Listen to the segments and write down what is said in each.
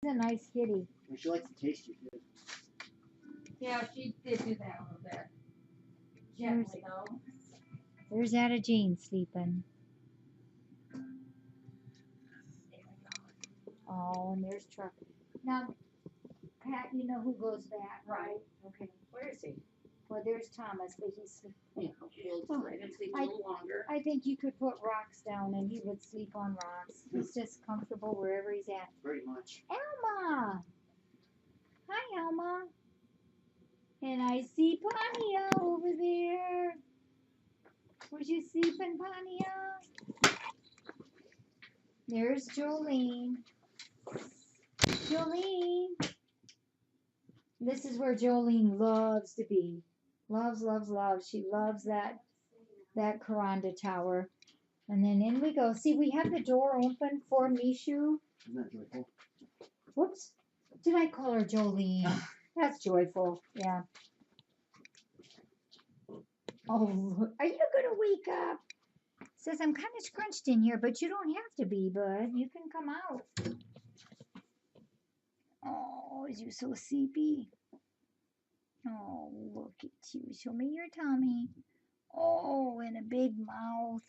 She's a nice kitty. And she likes to taste you too. Yeah, she did do that a little bit. Gently though. There's Ada Jean sleeping. Oh, and there's Truck. Now, Pat, you know who goes back, right? Okay. Where is he? Well, there's Thomas, but he's. Yeah, he'll let him sleep a little longer. I think you could put rocks down and he would sleep on rocks. He's just comfortable wherever he's at. Very much. Elma! Hi, Elma. And I see Pania over there. Was you sleeping, Pania? There's Jolene. Jolene. This is where Jolene loves to be. Loves, loves, loves. She loves that Karanda tower. And then in we go. See, we have the door open for Mishu. Isn't that joyful? Whoops. Did I call her Jolene? That's joyful. Yeah. Oh, are you going to wake up? Says I'm kind of scrunched in here, but you don't have to be, bud. You can come out. Oh, is you so sleepy? Oh, look at you. Show me your tummy. Oh, and a big mouth.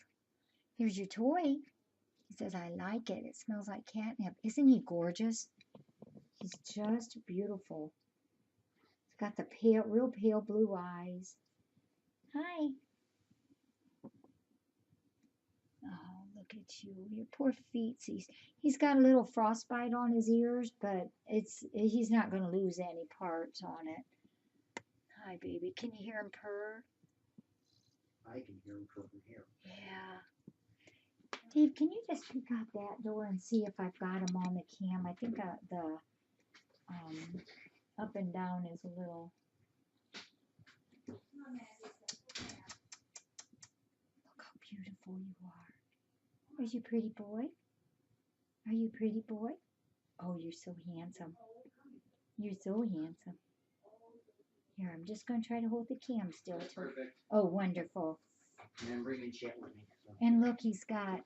Here's your toy. He says, I like it. It smells like catnip. Isn't he gorgeous? He's just beautiful. He's got the real pale blue eyes. Hi. Oh, look at you. Your poor feet. He's got a little frostbite on his ears, but he's not going to lose any parts on it. Hi, baby. Can you hear him purr? I can hear him from here. Yeah. Dave, can you just peek out that door and see if I've got him on the cam? I think the up and down is a little. Look how beautiful you are. Are you pretty boy? Are you pretty boy? Oh, you're so handsome. You're so handsome. Here, I'm just going to try to hold the cam still. Perfect. Oh, wonderful. And I'm bringing Chet with me. So. And look, he's got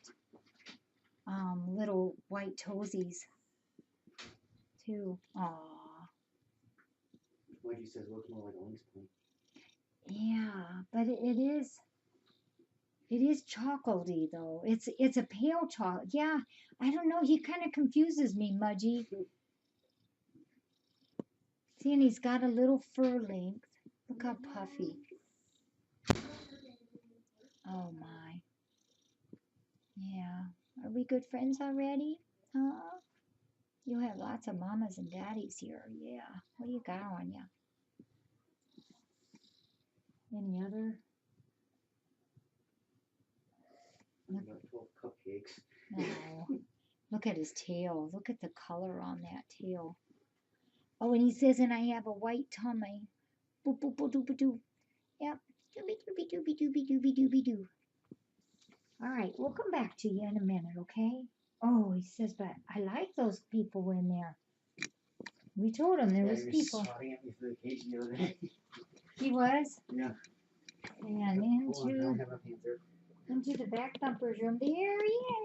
little white toesies too. Aww. Like you said, it looks more like a lynx point. Yeah, but it is chocolatey though. It's a pale chocolate. Yeah, I don't know. He kind of confuses me, Mudgy. See, and he's got a little fur length. Look how puffy. Oh my. Yeah. Are we good friends already? Huh? You have lots of mamas and daddies here. Yeah. What do you got on ya? Any other? I've got 12 cupcakes. No. Look at his tail. Look at the color on that tail. Oh, and he says, and I have a white tummy. Boop, boop, boop, doop, doop. Yep. Doobie, doobie, doobie, doobie, doobie, doobie, doo. All right, we'll come back to you in a minute, okay? Oh, he says, but I like those people in there. We told him there was people. Swatting at me for the cage the other day. He was? Yeah. And into the back thumper's room. There he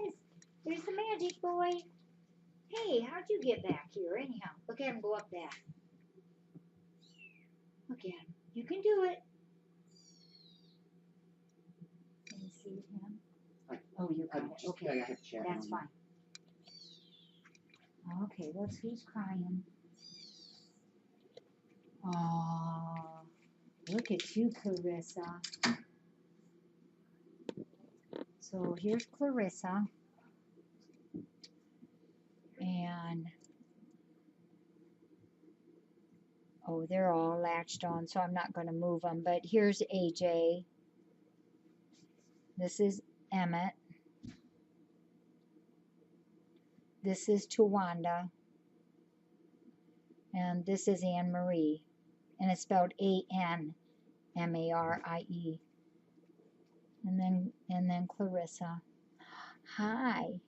is. There's the magic boy. Hey, how'd you get back here anyhow? Look at him go up that. Look at him. You can do it. Can you see him? Oh, you got it. Okay, I have to chat. That's fine. Okay, let's see who's crying. Oh, look at you, Clarissa. So here's Clarissa. And, oh, they're all latched on, so I'm not going to move them. But here's AJ. This is Emmett. This is Tawanda. And this is Anne Marie. And it's spelled ANMARIE. And then Clarissa. Hi.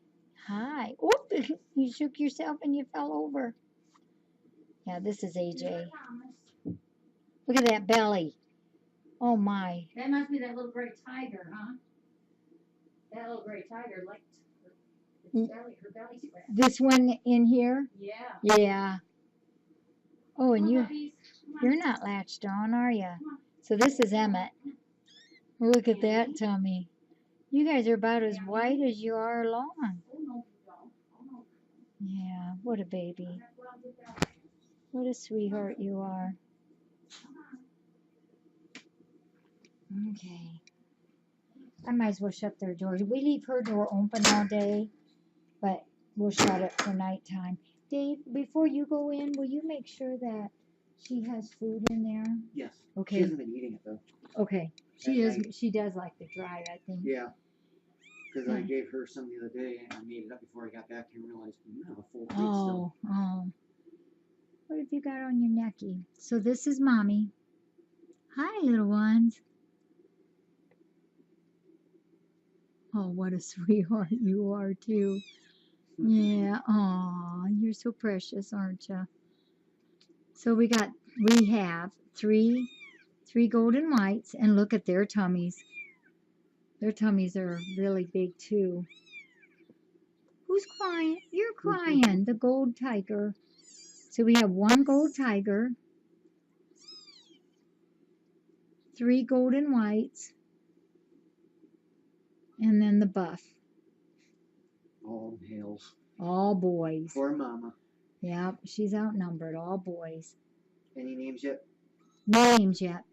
Hi. Oop, you shook yourself and you fell over. Yeah, this is AJ. Look at that belly. Oh my. That must be that little gray tiger, huh? That little gray tiger liked Her belly's wet. This one in here? Yeah. Yeah. Oh, and Come on, puppies. Come on. you're not latched on, are you? So this is Emmett. Look at that tummy. You guys are about as white as you are long. Oh, no, you don't. Oh, no. Yeah, what a baby. What a sweetheart you are. Okay. I might as well shut their door. We leave her door open all day, but we'll shut it for nighttime. Dave, before you go in, will you make sure that she has food in there? Yes. Okay. She hasn't been eating it though. Okay. At night. She does like the dry, I think. Yeah. Because I Hmm. gave her some the other day and I made it up before I got back here and realized you have a full plate still. Oh. What have you got on your necky? So this is Mommy. Hi, little ones. Oh, what a sweetheart you are, too. Yeah, aw, you're so precious, aren't you? So we have three golden whites, and look at their tummies. Their tummies are really big, too. Who's crying? You're crying, the gold tiger. So we have one gold tiger, 3 golden whites, and then the buff. All hails. All boys. Poor mama. Yep, she's outnumbered. All boys. Any names yet? No names yet.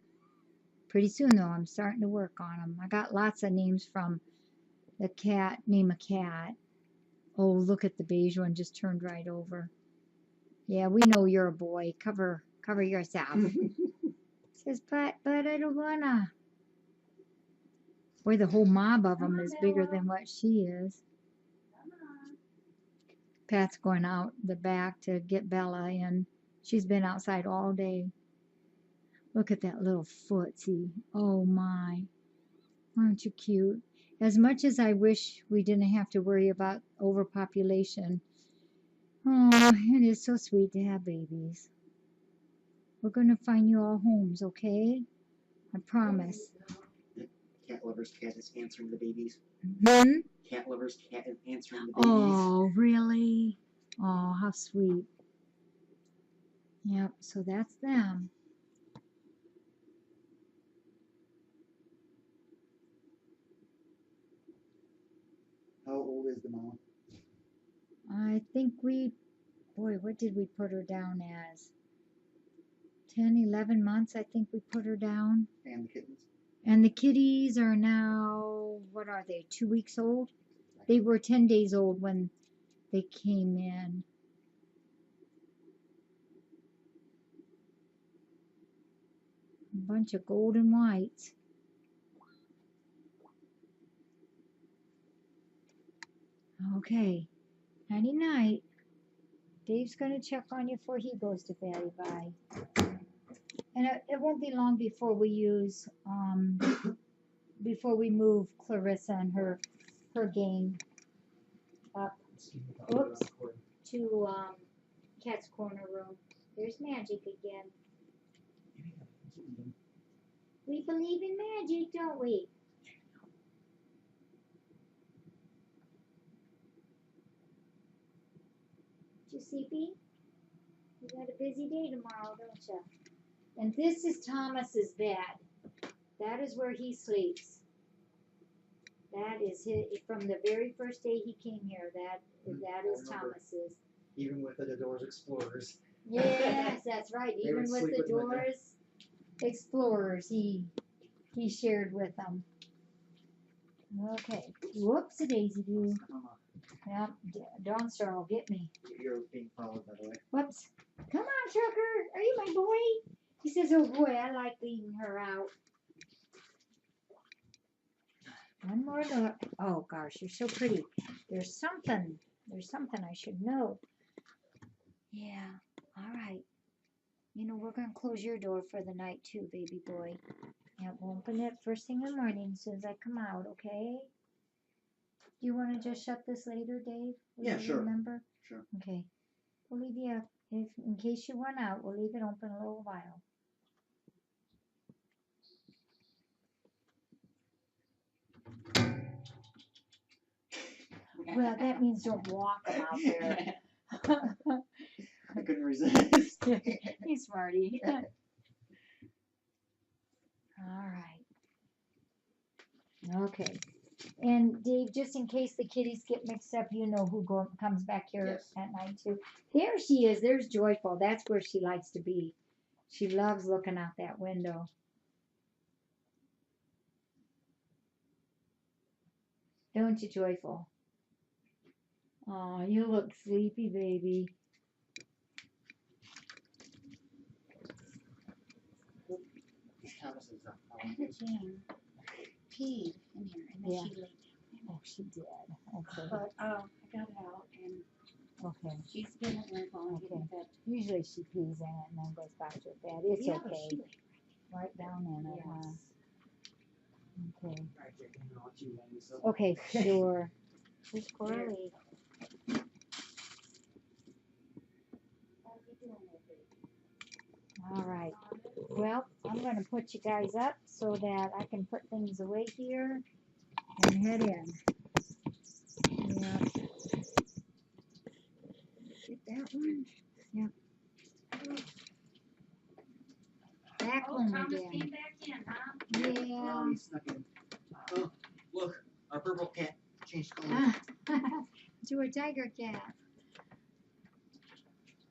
Pretty soon, though, I'm starting to work on them. I got lots of names from the cat, name a cat. Oh, look at the beige one just turned right over. Yeah, we know you're a boy. Cover yourself. Says, but I don't wanna. Boy, the whole mob of them is bigger than what she is. Pat's going out the back to get Bella in. She's been outside all day. Look at that little footsie. Oh my. Aren't you cute? As much as I wish we didn't have to worry about overpopulation. Oh, it is so sweet to have babies. We're going to find you all homes, okay? I promise. Cat lover's cat is answering the babies. Hmm? Cat lover's cat is answering the babies. Oh, really? Oh, how sweet. Yep, so that's them. How old is the mama? I think boy, what did we put her down as? 10, 11 months, I think we put her down. And the kittens? And the kitties are now, what are they, 2 weeks old? They were 10 days old when they came in. A bunch of golden whites. Okay, nighty night. Dave's going to check on you before he goes to bed. Bye. And it won't be long before we use, before we move Clarissa and her game up. Oops. To Cat's Corner room. There's magic again. We believe in magic, don't we? Giuseppe, you got a busy day tomorrow, don't you? And this is Thomas's bed. That is where he sleeps. That is from the very first day he came here. That is Thomas's. Even with the Doors Explorers. Yes, that's right. Even with the Doors Explorers, he shared with them. Okay. Whoops, a daisy doo. Yep, Dawn Star will get me. You're being followed, by the way. Whoops. Come on, Trucker. Are you my boy? He says, oh boy, I like leaving her out. One more look. Oh gosh, you're so pretty. There's something I should know. Yeah, all right. You know, we're going to close your door for the night too, baby boy. Yeah, we'll open it first thing in the morning as soon as I come out, okay? Do you want to just shut this later, Dave? Yeah, sure. Remember? Sure. Okay. We'll leave you, in case you run out, we'll leave it open a little while. Well, that means don't walk 'em out there. I couldn't resist. You smarty. All right. Okay. And Dave, just in case the kitties get mixed up, you know who comes back here Yes. at night too. There she is. There's Joyful. That's where she likes to be. She loves looking out that window. Don't you, Joyful? Oh, you look sleepy, baby. Thomas is up. I had Jane pee in here, and then Yeah. she laid down. Oh, she did. Okay. But I got out and Okay. she's been at work all Okay. getting fed. Usually she pees in it and then goes back to her bed. It's Yeah, but okay. she laid Right down in it, huh? Yes. Okay. Alright, Jake, I'll let you hang this up. Okay, sure. She's squirrely. All right. Well, I'm going to put you guys up so that I can put things away here and head in. Yeah. Get that one. Yep. Back Oh, home Thomas again. came back in, huh? Yeah. Oh, he snuck in. Oh, look, our purple cat changed colors. To a tiger cat.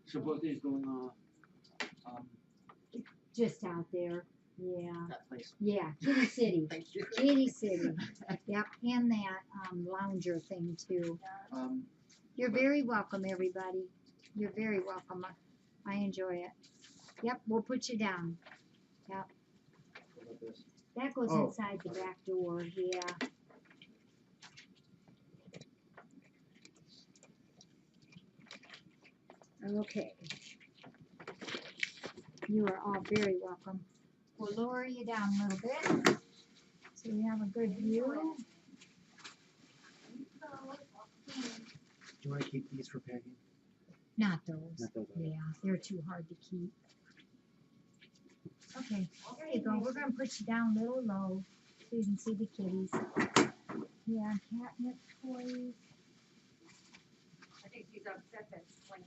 So both days going Just out there. Yeah. that place. Yeah. Kitty City. Thank you. Kitty City. Yep. And that lounger thing too. You're very welcome, everybody. You're very welcome. I enjoy it. Yep. We'll put you down. Yep. What about this? That goes Oh. inside the back door. Yeah. Okay. You are all very welcome. We'll lower you down a little bit so you have a good view. Do you want to keep these for packing? Not those. Not those. Yeah, they're too hard to keep. Okay, there you go. We're gonna put you down a little low so you can see the kitties. Yeah, catnip toys. I think she's upset that it's clean.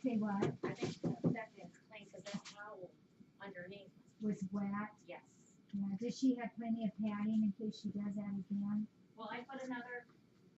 Say what? I think she's upset that it's clean because that towel underneath. Was wet. Yes. Yeah, does she have plenty of padding in case she does that again? Well, I put another